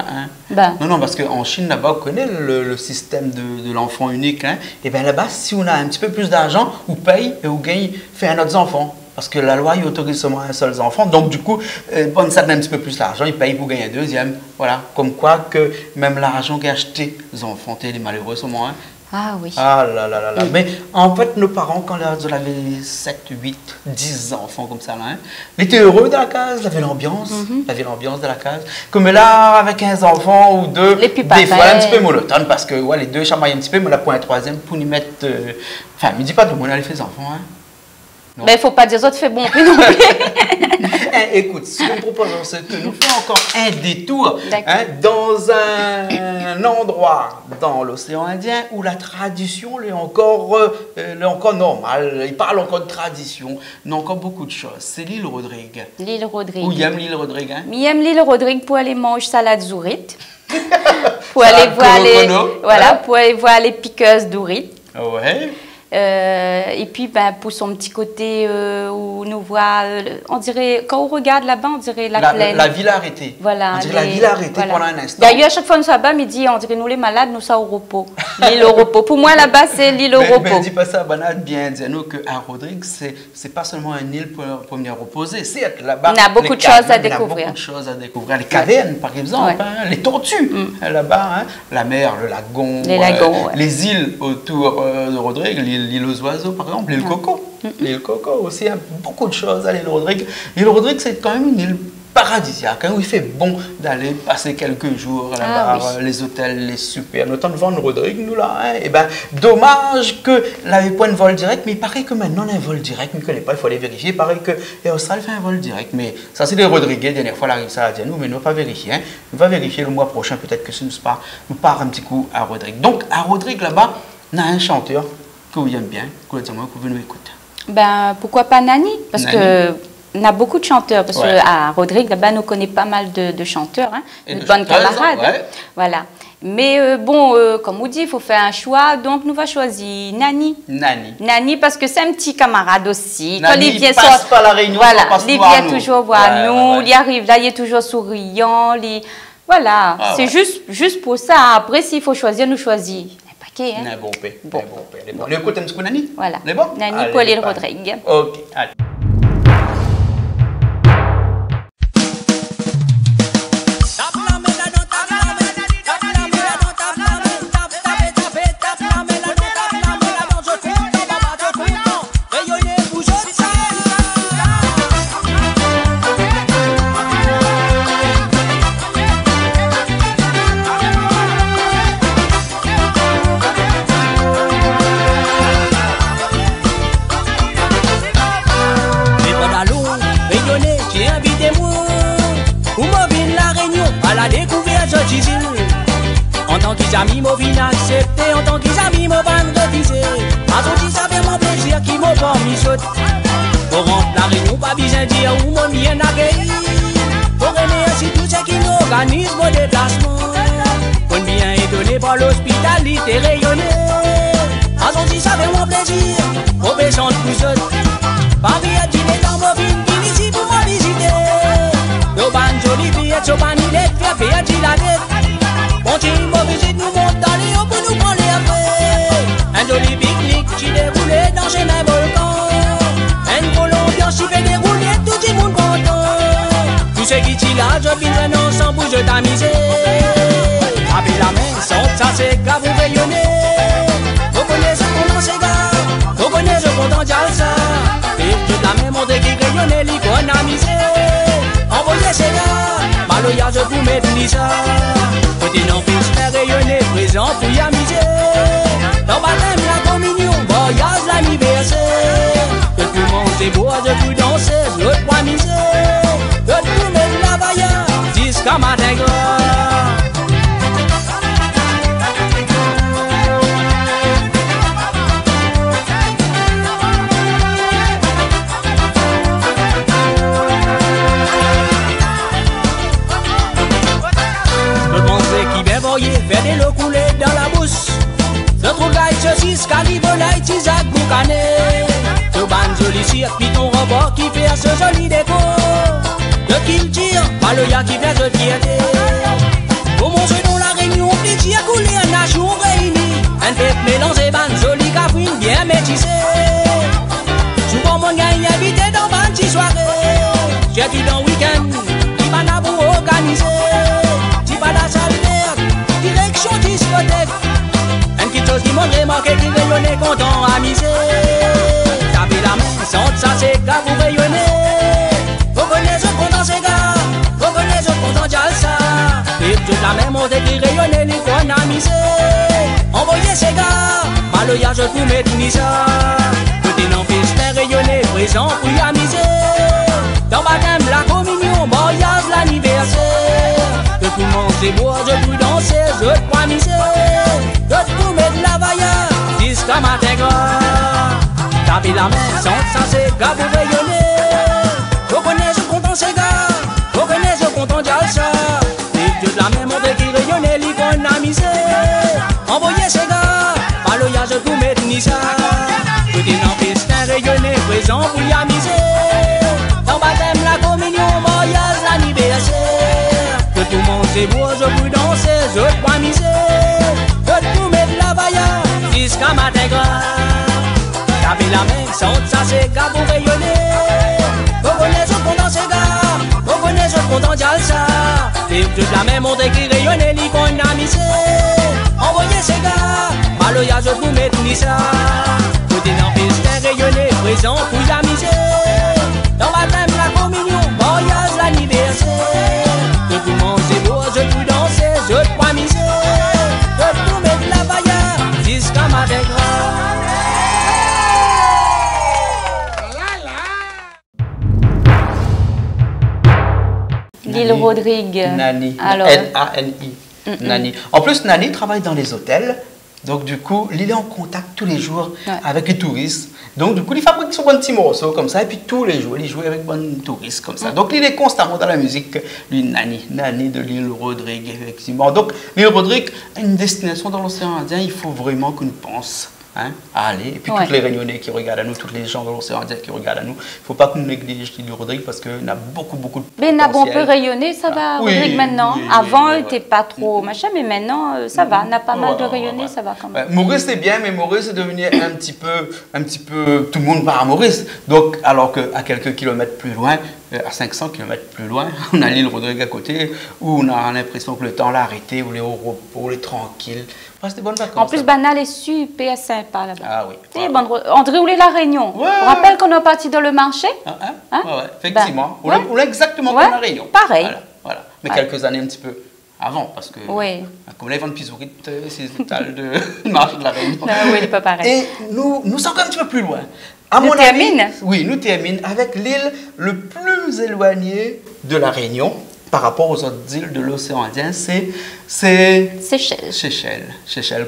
[SPEAKER 2] Ben.
[SPEAKER 1] Non, parce qu'en Chine, là-bas, on connaît le système de l'enfant unique. Hein. Et bien là-bas, si on a un petit peu plus d'argent, on paye et on gagne, fait un autre enfant. Parce que la loi, il autorise seulement un seul enfant. Donc, du coup, bon, ça donne un petit peu plus d'argent, il paye pour gagner un deuxième. Voilà. Comme quoi que même l'argent qu'a acheté les enfants, les malheureux, seulement. Hein.
[SPEAKER 2] Ah oui.
[SPEAKER 1] Ah là là là là. Mais en fait, nos parents, quand ils avaient 7, 8, 10 enfants comme ça, là, hein, ils étaient heureux dans la case, ils avaient l'ambiance, de la case. Comme là, avec 15 enfants ou 2, des fois, un petit peu monotone, parce que ouais, les deux chamaillent un petit peu, mais là, pour un troisième, pour nous mettre... Enfin, ne dis pas de moi, aller faire les enfants. Hein.
[SPEAKER 2] Mais il ne faut pas dire autres fait bon plus non plus.
[SPEAKER 1] Écoute, ce que nous proposons, c'est que nous faisons encore un détour hein, dans un endroit dans l'océan Indien où la tradition est encore normale. Il parle encore de tradition, il y a encore beaucoup de choses. C'est l'île Rodrigue.
[SPEAKER 2] L'île Rodrigue.
[SPEAKER 1] Où il aime l'île Rodrigue hein?
[SPEAKER 2] Il aime l'île Rodrigue pour aller manger salade zourite. Pour aller voir les, voilà, pour aller voir les piqueuses d'ourite.
[SPEAKER 1] Ouais.
[SPEAKER 2] Et puis ben, pour son petit côté où nous voit, on dirait, quand on regarde là-bas, on dirait la plaine.
[SPEAKER 1] La ville arrêtée.
[SPEAKER 2] Voilà.
[SPEAKER 1] On dirait la ville arrêtée pendant un instant.
[SPEAKER 2] D'ailleurs, à chaque fois que nous sommes là-bas, il dit, on dirait nous les malades, nous sommes au repos. L'île au repos. Pour moi, là-bas, c'est l'île au repos.
[SPEAKER 1] Mais dis pas ça, Banade, bien dis-nous qu'à Rodrigue, c'est pas seulement une île pour venir reposer. C'est être là-bas.
[SPEAKER 2] On a beaucoup de choses à découvrir.
[SPEAKER 1] Il y a beaucoup de choses à découvrir. Les cavernes, par exemple, hein, les tortues, là-bas, hein, la mer, le lagon, les îles autour de Rodrigue, l'île aux oiseaux, par exemple, l'île Coco. L'île Coco aussi, il y a beaucoup de choses à l'île Rodrigue. L'île Rodrigue, c'est quand même une île paradisiaque, hein, où il fait bon d'aller passer quelques jours là-bas, les hôtels, les super, notamment Van Rodrigue, nous là, hein, et ben dommage que n'avait pas un vol direct, mais il paraît que maintenant on a un vol direct, mais ne connaît pas, il faut aller vérifier, il paraît que Australie fait un vol direct, mais ça c'est les Rodrigues, la dernière fois elle arrive ça à dire nous, mais nous pas vérifier, hein, on va vérifier le mois prochain, peut-être que ça nous part un petit coup à Rodrigue. Donc à Rodrigue là-bas, on a un chanteur que vous aimez bien, que vous nous écoutez. Ben
[SPEAKER 2] pourquoi pas Nani, parce que on a beaucoup de chanteurs, parce qu'à Rodrigue, là-bas, nous connaissons pas mal de chanteurs, hein, de bonnes camarades. Hein, voilà. Mais bon, comme on dit, il faut faire un choix, donc nous va choisir Nani. Nani, parce que c'est un petit camarade aussi.
[SPEAKER 1] Nani, quand il vient passe par la réunion,
[SPEAKER 2] voilà, il vient toujours voir nous, il arrive là, il est toujours souriant. Voilà, c'est juste pour ça. Après, s'il faut choisir, nous choisir.
[SPEAKER 1] Hein? Bon. Le écoute un petit coup Nani.
[SPEAKER 2] Voilà.
[SPEAKER 1] C'est bon?
[SPEAKER 2] Nani pour l'île Rodrigue.
[SPEAKER 1] Ok, allez.
[SPEAKER 3] En tant qu'amis, m'ont bien accepté. En tant qu'amis, m'ont pas refusé. À son petit, ça fait mon plaisir qui m'a pas mis saute. Pour rentrer la réunion, pas besoin de dire où m'ont bien accueilli. Pour remercier tous ceux qui m'organisent mon déplacement. Pour bien étonné par l'hospitalité rayonnée. À son petit, ça fait mon plaisir. Pour baisser de tous autres. Paris a dîné dans mon film qui ici pour me visiter. Nos bandes jolies filles, nos bandes ilettes, fait à la tête. Bon Dieu, mon visite nous monte dans les hauts pour nous prendre les après. Un joli pique-nique qui déroulait dans chez un volcan. Un gros ambiance qui fait dérouler tout le monde content. Tous ceux qui t'y là, je viens maintenant sans bouge t'amuser. Avec la main, sans ça c'est grave vous rayonner. Vous connaissez mon nom c'est grave, vous connaissez mon nom ça. Et toute la main montre qui rayonnait l'icône amusée. Envoyez ces gars, maloya je vous mets ça. Petit non plus faire rayonner, présent pour y amuser. Dans baptême, la communion, voyage, l'anniversaire. Que tout le monde c'est beau, je peux danser, l'autre pour amuser. Que tout le monde la vaillard, jusqu'à matin gras. Faire des l'eau couler dans la bouche. Je trouve l'ail saucisse, calibolaï, tisac, boucané. Ce ban joli cirque, puis ton robot qui fait ce joli déco. Je qu'il tire, Maloya qui vient de fierté. Pour manger dans la réunion, petit à couler un nation réuni. Un fait mélanger ban joli cafouine bien métissé. Souvent mon gars y habité dans ma petite soirée. J'ai dit dans le week-end, il va n'a pour organiser. Si pas la salle merde, direction discothèque. Un petit chose qui montre marqué qui rayonnait content amusé. Tapez la main, sans ça c'est gars vous rayonnez. Reconnaissez ce content c'est gars, reconnaissez ce content jalsa. Et toute la même montre qui rayonnait les qu'on amusé. Envoyez ces gars, Maloya je vous mets Tunisia. Petit non festin rayonné, présent pour y amuser. Dans baptême, la communion, mariage, l'anniversaire. Que tout le monde c'est boire, je peux danser, je peux amuser. Que tout mettre la vailleur, jusqu'à matin gras. Tapez la main, sans ça c'est gars vous rayonner. Reconnaissez ce content c'est gars, reconnaissez ce content jalsa. Et toute la même monde qui rayonnait, l'icône amusé. Envoyez ces gars, Maloya je vous mets Tunisia. Petit non festin rayonné, présent pour y amuser. Dans baptême, la communion, mariage, l'anniversaire. Que tout le monde c'est beau, je peux danser, je peux amuser. Que tout mettre la vailleur, jusqu'à matin gras. Tapez la main, sans ça c'est gars pour rayonner. Reconnaissez ce content c'est gars, reconnaissez ce content jalsa. Et toute la même monde qui rayonnait, l'icône amusé. Envoyez ces gars, Maloya je vous mets Tunisia. Petit non festin rayonné, présent pour y amuser. Dans baptême, la communion, mariage, l'anniversaire. Que tout le monde c'est beau, je peux danser, je peux amuser. Que tout mettre la vailleur, jusqu'à matin gras.
[SPEAKER 2] Lille Rodrigue.
[SPEAKER 1] Nani.
[SPEAKER 2] Alors.
[SPEAKER 1] N-A-N-I. Nani. En plus, Nani travaille dans les hôtels. Donc, du coup, il est en contact tous les jours avec les touristes. Donc, du coup, il fabrique son bon petit morceau comme ça. Et puis, tous les jours, il joue avec bon touristes comme ça. Donc, il est constamment dans la musique. Lui, Nani. Nani de Lille Rodrigue, effectivement. Donc, Lille Rodrigue a une destination dans l'océan Indien. Il faut vraiment qu'on pense. Hein, à aller. Et puis toutes les Réunionnais qui regardent à nous, tous les gens de l'océan Indien qui regardent à nous, il ne faut pas qu'on néglige Lille Rodrigue parce qu'il y a beaucoup de
[SPEAKER 2] mais on peut rayonner, ça va, Rodrigue, maintenant.
[SPEAKER 1] Oui,
[SPEAKER 2] avant, il n'était pas trop machin, mais maintenant, ça va. On a pas mal de rayonner, ça va quand même.
[SPEAKER 1] Maurice, c'est bien, mais Maurice est devenu un petit peu, tout le monde part à Maurice. Donc, alors qu'à quelques kilomètres plus loin, à 500 km plus loin, on a l'île Rodrigue à côté, où on a l'impression que le temps l'a arrêté, où on est au repos, on est tranquille. C'était bonnes vacances.
[SPEAKER 2] En plus, Banal est super sympa là-bas.
[SPEAKER 1] Ah oui.
[SPEAKER 2] André, où est la Réunion?
[SPEAKER 1] Ouais.
[SPEAKER 2] On rappelle qu'on est parti dans le marché.
[SPEAKER 1] Ouais, effectivement. On est exactement comme la Réunion.
[SPEAKER 2] Pareil.
[SPEAKER 1] Voilà. Mais quelques années un petit peu avant, parce que comme là, ils vendent pisourite, c'est total de marché de la Réunion.
[SPEAKER 2] Oui, il n'est pas pareil.
[SPEAKER 1] Et nous sommes un petit peu plus loin.
[SPEAKER 2] Nous terminons.
[SPEAKER 1] Oui, nous terminons avec l'île le plus éloignée de la Réunion par rapport aux autres îles de l'océan Indien, c'est Seychelles.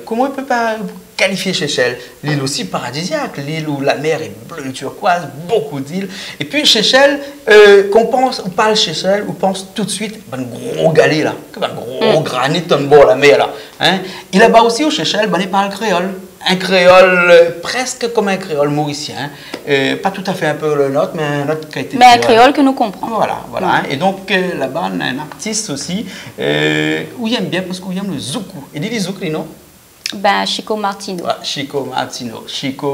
[SPEAKER 1] Comment on peut pas qualifier Seychelles? L'île aussi paradisiaque, l'île où la mer est bleue turquoise, beaucoup d'îles. Et puis Seychelles, qu'on parle Seychelles, on pense tout de suite un gros galet là, comme un gros granit en bord de la mer là. Hein? Et là-bas aussi au Seychelles, on parle créole. Un créole presque comme un créole mauricien, pas tout à fait un peu le nôtre, mais un autre qui a été
[SPEAKER 2] un créole que nous comprenons.
[SPEAKER 1] Voilà. Hein. Et donc là-bas, on a un artiste aussi, où il aime bien, parce qu'il aime le zoukou. Il dit les zoukous, non?
[SPEAKER 2] Ben, Chico Martino.
[SPEAKER 1] Ouais, Chico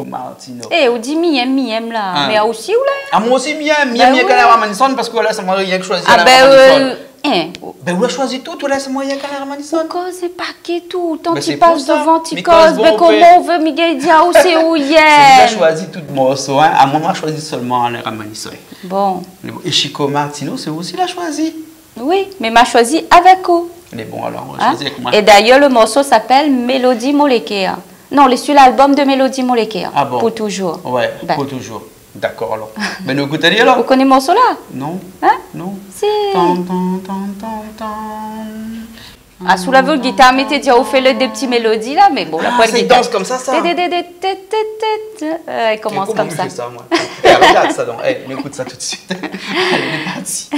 [SPEAKER 1] Martino.
[SPEAKER 2] Eh, on dit miem là, mais aussi où là?
[SPEAKER 1] Ah, moi aussi miem Canara Manison, parce que là, ça m'a rien que choisi.
[SPEAKER 2] Ah ben,
[SPEAKER 1] ben, on a choisi tout, là, c'est moyen Canara Manison.
[SPEAKER 2] Pourquoi c'est pas qui tout? Tant
[SPEAKER 1] ben,
[SPEAKER 2] qu'il passe devant, tu
[SPEAKER 1] causes,
[SPEAKER 2] ben comment on veut Miguel Dia ou c'est où hier?
[SPEAKER 1] C'est déjà choisi tout le morceau, hein. À moi, je choisi seulement Canara Manison.
[SPEAKER 2] Bon.
[SPEAKER 1] Et Chico Martino, c'est aussi l'a choisi.
[SPEAKER 2] Oui, mais m'a choisi avec eux.
[SPEAKER 1] Mais bon, alors, on va choisir avec moi.
[SPEAKER 2] Et d'ailleurs, le morceau s'appelle Mélodie Molekea. Non, il est sur l'album de Mélodie Molekea.
[SPEAKER 1] Ah bon?
[SPEAKER 2] Pour toujours.
[SPEAKER 1] Ouais, pour toujours. D'accord, alors. Mais nous écoutons alors.
[SPEAKER 2] Vous connaissez le morceau là?
[SPEAKER 1] Non.
[SPEAKER 2] Hein?
[SPEAKER 1] Non.
[SPEAKER 2] Si. Ah, sous la voix guitare, mettez déjà, vous faites des petites mélodies là, mais bon, la pointe
[SPEAKER 1] guitare. Danse comme ça.
[SPEAKER 2] Elle commence comme ça.
[SPEAKER 1] Ça, moi. Regarde ça donc. On écoute ça tout de suite. Allez, on est parti.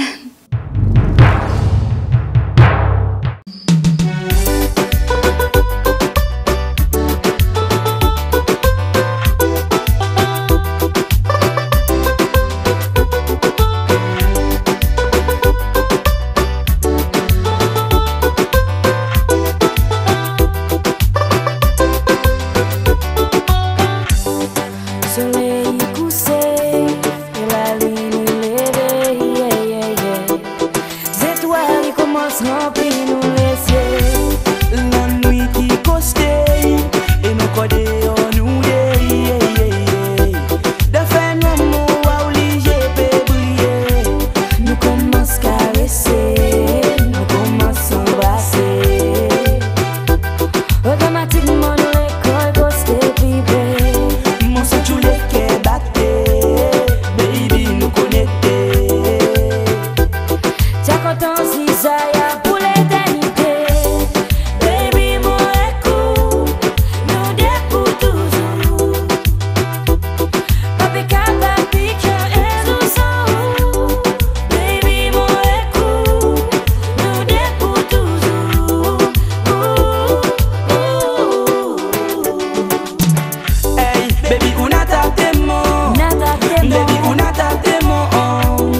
[SPEAKER 3] Baby, on a tapé mon. Baby, on a tapé mon.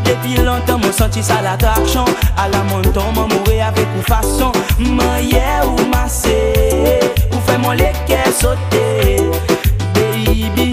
[SPEAKER 3] Depuis longtemps, mon senti ça l'attraction. À la montant, mon mourir avec ou façon. Maille ou massé. Ou fait mon lait sauter. Baby,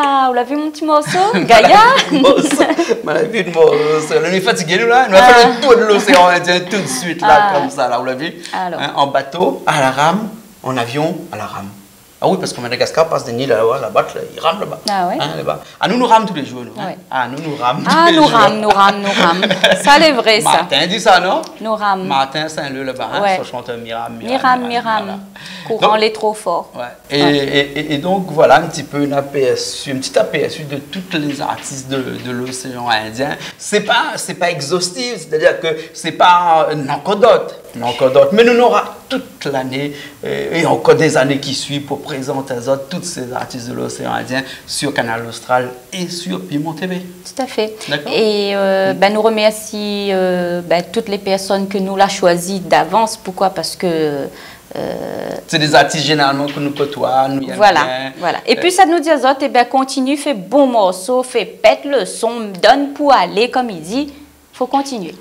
[SPEAKER 2] Ah, vous l'avez vu mon petit morceau, Gaïa?
[SPEAKER 1] On a vu le morceau. On est fatigué, nous là. On va faire le tour de l'océan Indien tout de suite, là, comme ça. Là, vous l'avez vu? Hein, en bateau, à la rame, en avion, à la rame. Ah oui, parce que Madagascar passe des Nil là-bas, là-bas, il rame là-bas.
[SPEAKER 2] Ah ouais.
[SPEAKER 1] Hein, là-bas. Ah, nous rame tous les jours, nous. Hein?
[SPEAKER 2] Ouais.
[SPEAKER 1] Ah, nous rame.
[SPEAKER 2] Ah, nous rame. Ça, c'est vrai, ça.
[SPEAKER 1] Martin dit ça, non?
[SPEAKER 2] Nous rame.
[SPEAKER 1] Martin Saint-Leu, là-bas, hein?
[SPEAKER 2] Ouais.
[SPEAKER 1] Son chanteur Miram.
[SPEAKER 2] Miram. Courant, il est trop fort.
[SPEAKER 1] Ouais. Et donc, voilà un petit peu une petite aperçu de toutes les artistes de l'océan Indien. C'est pas exhaustif, c'est-à-dire que c'est pas encore d'autres. Mais nous aurons toute l'année et encore des années qui suivent pour présenter toutes ces artistes de l'océan Indien sur Canal Austral et sur Piment TV.
[SPEAKER 2] Tout à fait.
[SPEAKER 1] D'accord.
[SPEAKER 2] Et nous remercions toutes les personnes que nous l'avons choisies d'avance. Pourquoi? Parce que
[SPEAKER 1] c'est des artistes généralement que nous côtoyons.
[SPEAKER 2] Voilà. Et puis ça nous dit aux autres, continue, fais bon morceau, fais pète le son, donne pour aller, comme il dit. Il faut continuer.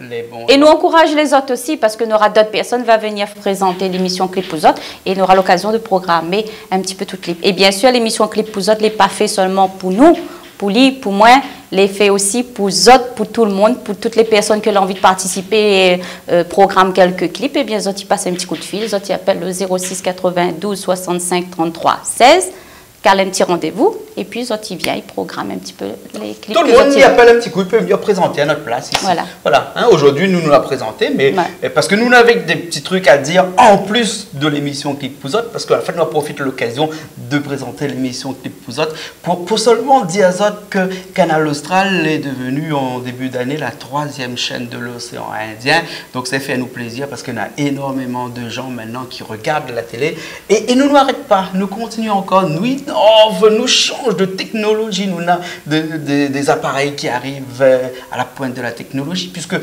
[SPEAKER 2] Et nous encourage les autres aussi parce que nous aura d'autres personnes qui vont venir présenter l'émission Clip pour autres et nous aura l'occasion de programmer un petit peu tout clip. Et bien sûr, l'émission Clip pour autres n'est pas fait seulement pour nous, pour lui, pour moi, les fait aussi pour autres, pour tout le monde, pour toutes les personnes qui ont envie de participer et programment quelques clips. Et bien, les autres, ils passent un petit coup de fil, les autres, ils appellent le 06 92 65 33 16. Calent un petit rendez-vous et puis les autres, ils viennent, ils programment un petit peu les clips.
[SPEAKER 1] Tout le monde y appelle un petit coup, il peut venir présenter à notre place ici. Voilà. Hein, aujourd'hui, nous l'a présenté, mais parce que nous avons des petits trucs à dire en plus de l'émission Clip pour autres, parce qu'en fait, nous profitons de l'occasion de présenter l'émission Clip pour autres pour seulement dire aux autres que Canal Austral est devenu en début d'année la 3e chaîne de l'océan Indien. Donc, ça fait nous plaisir parce qu'il y a énormément de gens maintenant qui regardent la télé et nous n'arrêtons pas, nous continuons encore, nous change de technologie, nous avons des appareils qui arrivent à la pointe de la technologie, puisque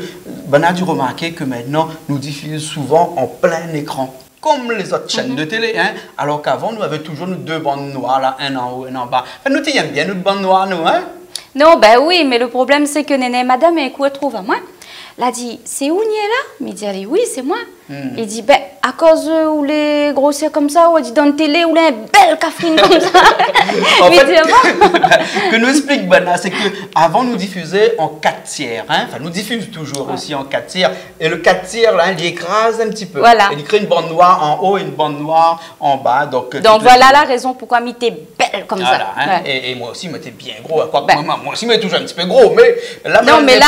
[SPEAKER 1] on a dû remarquer que maintenant, nous diffusons souvent en plein écran, comme les autres chaînes de télé, hein, alors qu'avant, nous avions toujours nos deux bandes noires, là, un en haut, un en bas. Enfin, nous t'aimons bien notre bande noire, nous, hein?
[SPEAKER 2] Non, ben oui, mais le problème, c'est que Néné, madame, elle trouve à moi. Elle a dit, c'est où, là? Mais elle dit, oui, c'est moi. Il dit, ben, à cause où les grossiers comme ça, on dit dans la télé, où les belles cafrines comme ça.
[SPEAKER 1] En
[SPEAKER 2] Mais
[SPEAKER 1] fait,
[SPEAKER 2] dis, bon.
[SPEAKER 1] que nous explique Bana, c'est que avant nous diffusait en 4 tiers, hein, enfin nous diffuse toujours aussi en 4 tiers, et le 4 tiers là, il écrase un petit peu.
[SPEAKER 2] Voilà.
[SPEAKER 1] Il crée une bande noire en haut et une bande noire en bas. Donc
[SPEAKER 2] Voilà la raison pourquoi il était belle comme
[SPEAKER 1] voilà,
[SPEAKER 2] ça.
[SPEAKER 1] hein,
[SPEAKER 2] Ouais.
[SPEAKER 1] et moi aussi, j'étais bien gros. Quoi que
[SPEAKER 2] Ben.
[SPEAKER 1] moi aussi, mais toujours un petit peu gros. Mais là,
[SPEAKER 2] Non, mais là,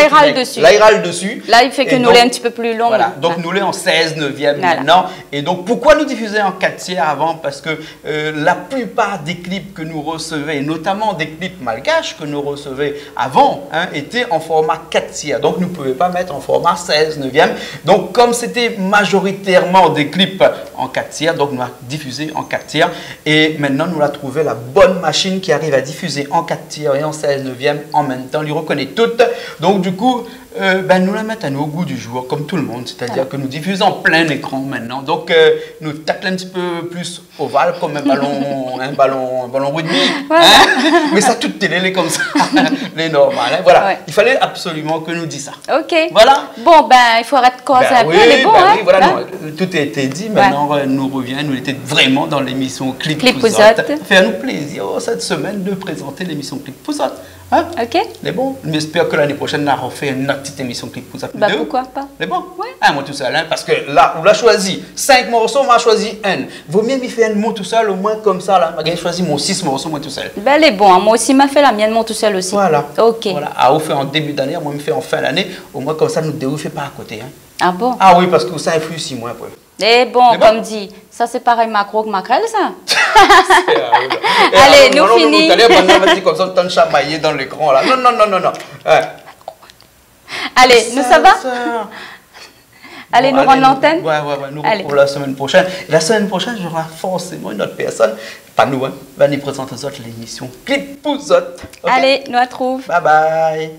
[SPEAKER 2] il râle dessus.
[SPEAKER 1] Là, il râle dessus.
[SPEAKER 2] Là, il fait que
[SPEAKER 1] Et
[SPEAKER 2] nous
[SPEAKER 1] donc,
[SPEAKER 2] l'est un petit peu plus long.
[SPEAKER 1] Voilà, donc
[SPEAKER 2] Ouais.
[SPEAKER 1] nous l'est en 16 neuvième
[SPEAKER 2] Voilà.
[SPEAKER 1] maintenant. Et donc, pourquoi nous diffuser en 4 tiers avant? Parce que la plupart des clips que nous recevions, et notamment des clips malgaches que nous recevions avant, hein, étaient en format 4 tiers. Donc, nous ne pouvions pas mettre en format 16 neuvième. Donc, comme c'était majoritairement des clips en 4 tiers, donc nous avons diffusé en 4 tiers. Et maintenant, nous avons trouvé la bonne machine qui arrive à diffuser en 4 tiers et en 16 neuvième en même temps. On lui reconnaît toutes. Donc, du coup, nous la mettons à nous au goût du jour, comme tout le monde. C'est-à-dire que nous diffusons en plein écran maintenant. Donc, nous taclons un petit peu plus ovale, comme un ballon rugby.
[SPEAKER 2] Voilà.
[SPEAKER 1] Hein? Mais ça, toute télé, elle est comme ça. Les normales. Hein? Voilà.
[SPEAKER 2] Ouais.
[SPEAKER 1] Il fallait absolument que nous disions ça.
[SPEAKER 2] Ok.
[SPEAKER 1] Voilà.
[SPEAKER 2] Bon, ben, il faut arrêter de causer un peu, les bons, hein.
[SPEAKER 1] oui, voilà,
[SPEAKER 2] Hein?
[SPEAKER 1] non, tout a été dit. Maintenant, nous revient. Nous étions vraiment dans l'émission Clip
[SPEAKER 2] Clip
[SPEAKER 1] Pouzotte.
[SPEAKER 2] Pouzotte.
[SPEAKER 1] Fait-nous plaisir cette semaine de présenter l'émission Clip Pouzotte. Hein?
[SPEAKER 2] Ok.
[SPEAKER 1] C'est bon. J'espère que l'année prochaine, on refait une autre petite émission Clip Pouzotte.
[SPEAKER 2] Bah, pourquoi pas?
[SPEAKER 1] C'est bon?
[SPEAKER 2] Ouais.
[SPEAKER 1] Ah, moi tout seul, hein, parce que là, on a choisi 5 morceaux, on a choisi un. Vaut mieux m'y faire un mot tout seul, au moins comme ça, là. J'ai choisi mon 6 morceaux, moi tout seul.
[SPEAKER 2] Ben, elle est bon. Moi aussi, m'a fait la mienne, moi tout seul aussi.
[SPEAKER 1] Voilà.
[SPEAKER 2] Ok.
[SPEAKER 1] Voilà. Ah, on fait en début d'année, moi, je me fais en fin d'année. Au moins, comme ça, nous ne fait pas à côté. Hein.
[SPEAKER 2] Ah bon?
[SPEAKER 1] Ah oui, parce que ça influe 6 mois après.
[SPEAKER 2] Eh bon,
[SPEAKER 1] C'est bon?
[SPEAKER 2] comme dit, ça c'est pareil macro que maquerelle, ça.
[SPEAKER 1] Allez,
[SPEAKER 2] nous finissons.
[SPEAKER 1] Allez, maintenant, comme ça, on t'en chamailler dans l'écran, là. Non, non, non, non, non. Ouais.
[SPEAKER 2] Allez, nous ça va? Allez,
[SPEAKER 1] Bon,
[SPEAKER 2] nous rendons l'antenne?
[SPEAKER 1] Ouais, nous
[SPEAKER 2] Allez.
[SPEAKER 1] retrouvons la semaine prochaine. La semaine prochaine, j'aurai forcément une autre personne, pas nous, hein, va nous présenter aux autres l'émission Clip Pouzotte. Ok?
[SPEAKER 2] Allez, nous retrouve.
[SPEAKER 1] Bye bye.